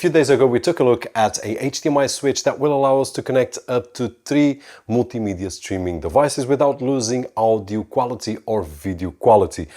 A few days ago, we took a look at a HDMI switch that will allow us to connect up to 3 multimedia streaming devices without losing audio quality or video quality.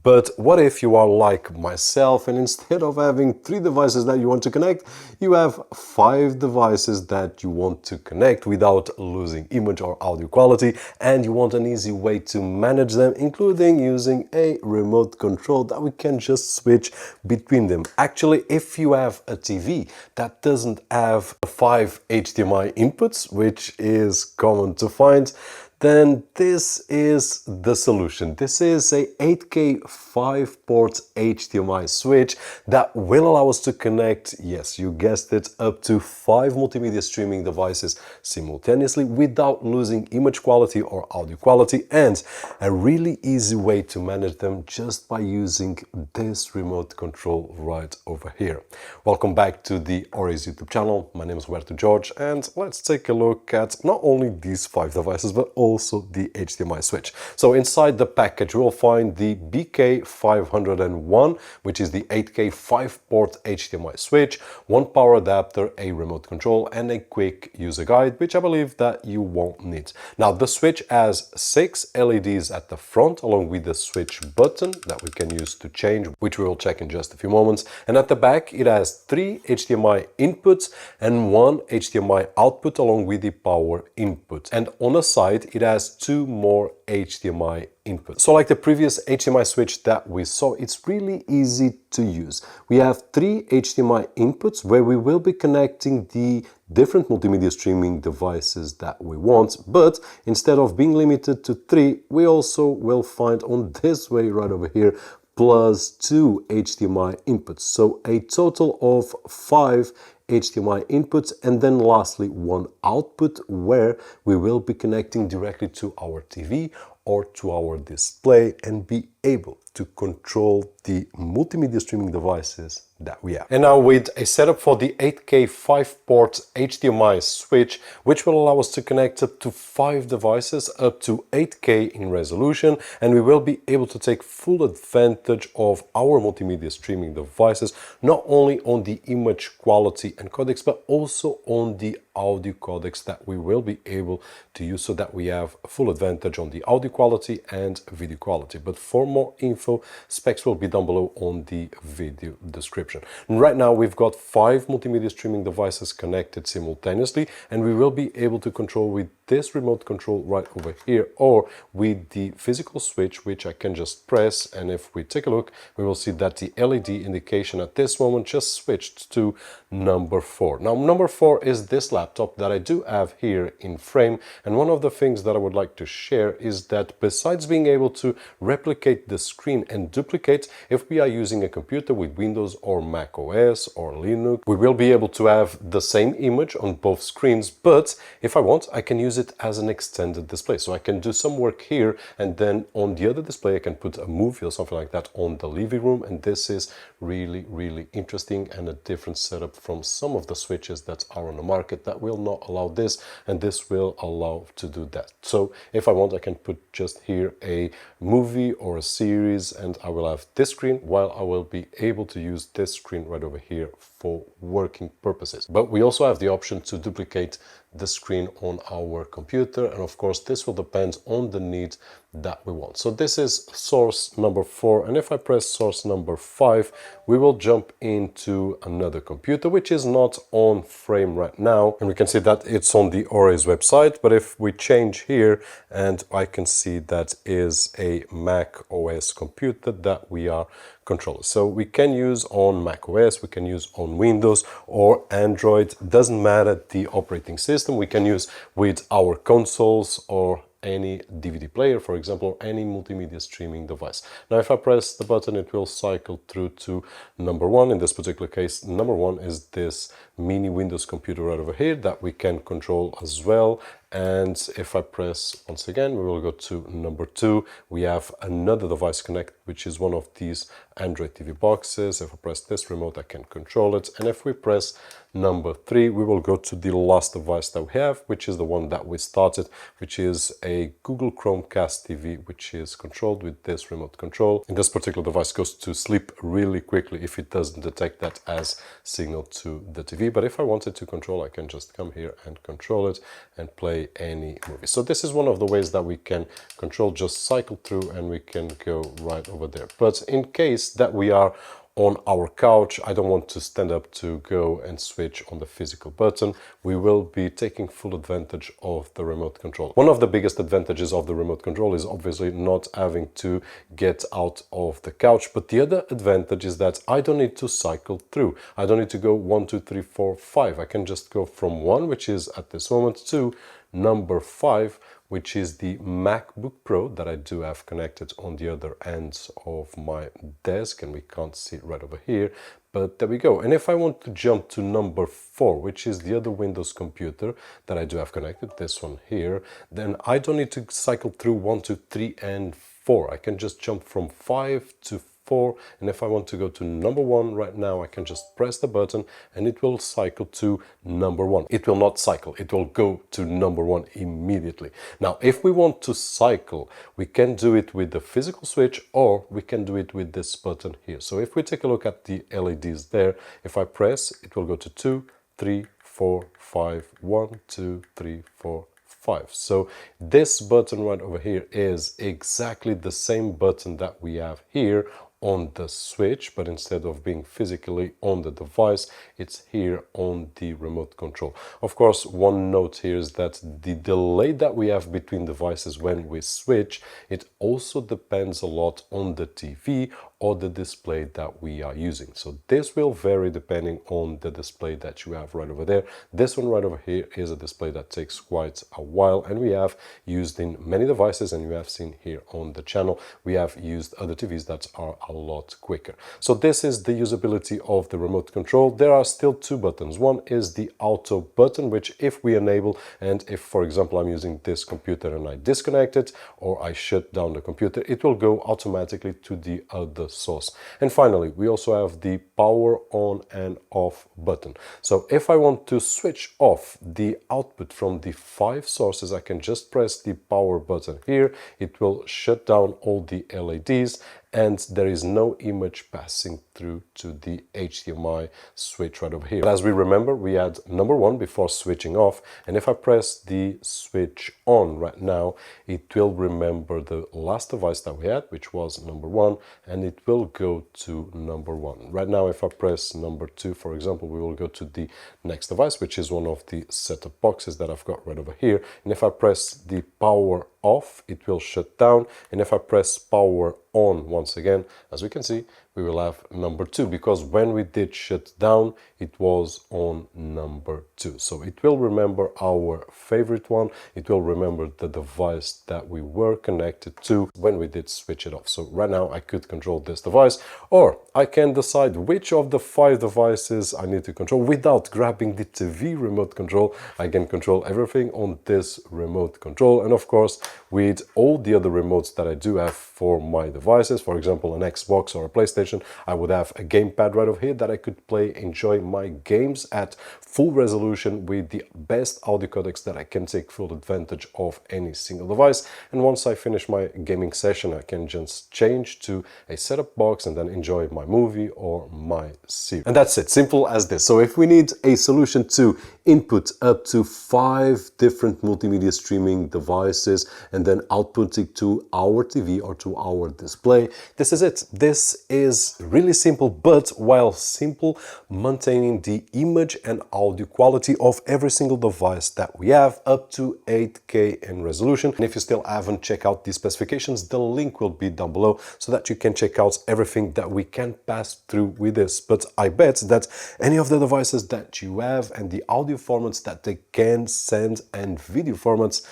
But what if you are like myself and instead of having 3 devices that you want to connect, you have 5 devices that you want to connect without losing image or audio quality, and you want an easy way to manage them, including using a remote control that we can just switch between them. Actually, if you have a TV that doesn't have 5 HDMI inputs, which is common to find, then this is the solution. This is a 8K 5-port HDMI switch that will allow us to connect, yes, you guessed it, up to 5 multimedia streaming devices simultaneously without losing image quality or audio quality, and a really easy way to manage them just by using this remote control right over here. Welcome back to the OREI's YouTube channel. My name is Roberto George, and let's take a look at not only these 5 devices but also the HDMI switch. So inside the package you will find the BK501, which is the 8K 5-port HDMI switch, 1 power adapter, a remote control, and a quick user guide, which I believe that you won't need. Now the switch has 6 LEDs at the front, along with the switch button that we can use to change, which we will check in just a few moments. And at the back it has 3 HDMI inputs and 1 HDMI output, along with the power input. And on the side it has 2 more HDMI inputs. So like the previous HDMI switch that we saw, it's really easy to use. We have 3 HDMI inputs where we will be connecting the different multimedia streaming devices that we want, but instead of being limited to 3, we also will find on this way right over here plus 2 HDMI inputs. So a total of 5 HDMI inputs, and then lastly 1 output where we will be connecting directly to our TV or to our display and be able to control the multimedia streaming devices that we have. And now with a setup for the 8K 5-port HDMI switch, which will allow us to connect up to 5 devices up to 8K in resolution, and we will be able to take full advantage of our multimedia streaming devices, not only on the image quality and codecs, but also on the audio codecs that we will be able to use, so that we have full advantage on the audio quality and video quality. But for more info, specs will be down below on the video description. And right now we've got 5 multimedia streaming devices connected simultaneously, and we will be able to control with this remote control right over here, or with the physical switch, which I can just press, and if we take a look, we will see that the LED indication at this moment just switched to number 4. Now number 4 is this laptop that I do have here in frame, and one of the things that I would like to share is that besides being able to replicate the screen and duplicate, if we are using a computer with Windows or Mac OS or Linux, we will be able to have the same image on both screens, but if I want, I can use it as an extended display. So I can do some work here, and then on the other display I can put a movie or something like that on the living room, and this is really interesting and a different setup from some of the switches that are on the market that will not allow this, and this will allow to do that. So if I want, I can put just here a movie or a series, and I will have this screen, while I will be able to use this screen right over here for working purposes. But we also have the option to duplicate the screen on our computer, and of course this will depend on the need that we want. So this is source number 4, and if I press source number 5, we will jump into another computer which is not on frame right now, and we can see that it's on the OREI's website. But if we change here, and I can see that is a Mac OS computer that we are controllers. So we can use on Mac OS, we can use on Windows or Android, doesn't matter the operating system. We can use with our consoles or any DVD player, for example, or any multimedia streaming device. Now if I press the button, it will cycle through to number 1. In this particular case, number 1 is this mini Windows computer right over here that we can control as well, And if I press once again, we will go to number 2. We have another device connected, which is one of these Android TV boxes. If I press this remote, I can control it. And if we press number 3, we will go to the last device that we have, which is the one that we started, which is a Google Chromecast TV, which is controlled with this remote control. And this particular device goes to sleep really quickly if it doesn't detect that as signal to the TV. But if I wanted to control, I can just come here and control it and play any movie. So this is one of the ways that we can control, just cycle through, and we can go right over there. But in case that we are on our couch, I don't want to stand up to go and switch on the physical button. We will be taking full advantage of the remote control. One of the biggest advantages of the remote control is obviously not having to get out of the couch, but the other advantage is that I don't need to cycle through. I don't need to go 1, 2, 3, 4, 5. I can just go from 1, which is at this moment, to number 5, which is the MacBook Pro that I do have connected on the other end of my desk, and we can't see it right over here, but there we go. And if I want to jump to number 4, which is the other Windows computer that I do have connected, this one here, then I don't need to cycle through 1, 2, 3, and 4. I can just jump from 5 to 4, and if I want to go to number 1 right now, I can just press the button and it will cycle to number 1. It will not cycle, it will go to number 1 immediately. Now, if we want to cycle, we can do it with the physical switch, or we can do it with this button here. So if we take a look at the LEDs there, if I press, it will go to 2, 3, 4, 5, 1, 2, 3, 4, 5. So this button right over here is exactly the same button that we have here on the switch, but instead of being physically on the device, it's here on the remote control. Of course, one note here is that the delay that we have between devices when we switch, it also depends a lot on the TV or the display that we are using. So this will vary depending on the display that you have right over there. This one right over here is a display that takes quite a while, and we have used in many devices, and you have seen here on the channel, we have used other TVs that are a lot quicker. So this is the usability of the remote control. There are still 2 buttons. One is the auto button, which if we enable, and if, for example, I'm using this computer and I disconnect it, or I shut down the computer, it will go automatically to the other source. And finally, we also have the power on and off button. So if I want to switch off the output from the 5 sources, I can just press the power button here. It will shut down all the LEDs, and there is no image passing through to the HDMI switch right over here. But as we remember, we had number 1 before switching off, and if I press the switch on right now, it will remember the last device that we had, which was number 1, and it will go to number 1. Right now, if I press number 2, for example, we will go to the next device, which is one of the set-top boxes that I've got right over here. And if I press the power off, it will shut down, and if I press power on once again, as we can see, we will have number 2, because when we did shut down, it was on number 2. So it will remember our favorite one. It will remember the device that we were connected to when we did switch it off. So right now I could control this device, or I can decide which of the 5 devices I need to control without grabbing the TV remote control. I can control everything on this remote control, and of course with all the other remotes that I do have for my devices, for example an Xbox or a PlayStation, I would have a gamepad right over here that I could enjoy my games at full resolution with the best audio codecs that I can take full advantage of any single device. And once I finish my gaming session, I can just change to a setup box and then enjoy my movie or my series. And that's it, simple as this. So if we need a solution to input up to 5 different multimedia streaming devices and then output it to our TV or to our display, this is it. This is really simple, but while simple, maintaining the image and audio quality of every single device that we have up to 8K in resolution. And if you still haven't checked out the specifications, the link will be down below so that you can check out everything that we can pass through with this. But I bet that any of the devices that you have and the audio formats that they can send and video formats,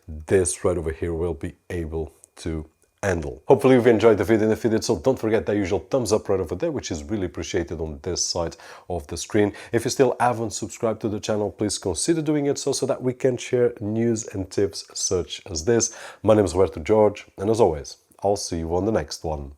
this right over here will be able to handle. Hopefully you've enjoyed the video, and if you did so, don't forget that usual thumbs up right over there, which is really appreciated on this side of the screen. If you still haven't subscribed to the channel, please consider doing it so that we can share news and tips such as this. My name is Roberto George, and as always, I'll see you on the next one.